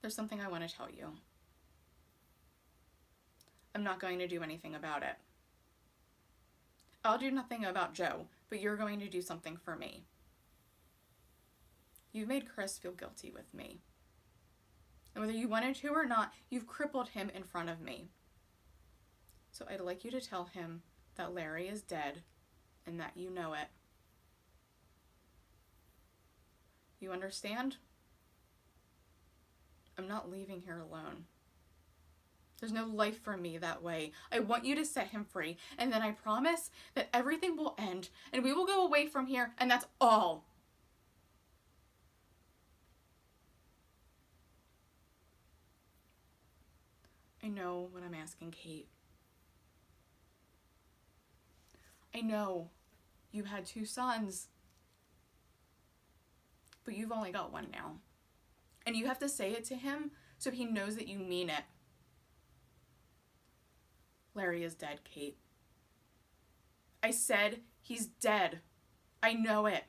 There's something I want to tell you. I'm not going to do anything about it. I'll do nothing about Joe, but you're going to do something for me. You've made Chris feel guilty with me. And whether you wanted to or not, you've crippled him in front of me. So I'd like you to tell him that Larry is dead and that you know it. You understand? I'm not leaving here alone. There's no life for me that way. I want you to set him free, and then I promise that everything will end, and we will go away from here, and that's all. I know what I'm asking, Kate. I know you had 2 sons, but you've only got 1 now. And you have to say it to him so he knows that you mean it. Larry is dead, Kate. I said he's dead. I know it.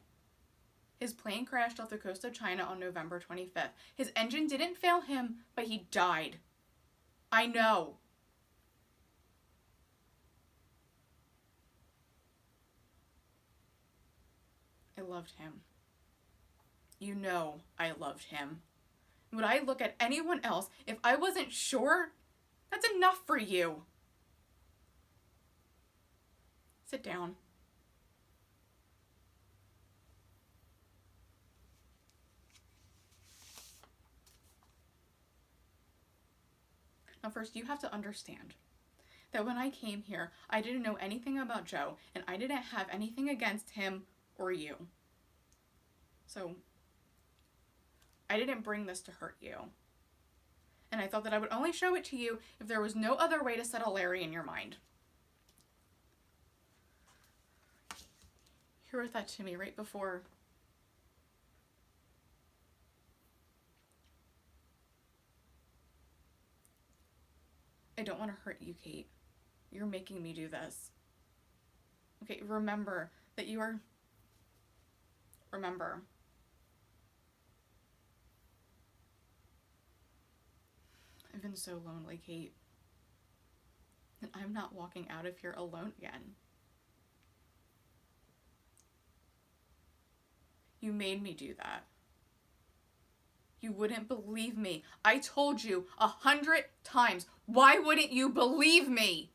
His plane crashed off the coast of China on November 25th. His engine didn't fail him, but he died. I know. I loved him. You know I loved him. Would I look at anyone else if I wasn't sure? That's enough for you. Sit down. Now first, you have to understand that when I came here, I didn't know anything about Joe, and I didn't have anything against him or you. So I didn't bring this to hurt you. And I thought that I would only show it to you if there was no other way to settle Larry in your mind. You wrote that to me right before. I don't want to hurt you, Kate. You're making me do this. Okay, remember that you are... Remember. I've been so lonely, Kate. And I'm not walking out of here alone again. You made me do that. You wouldn't believe me. I told you 100 times. Why wouldn't you believe me?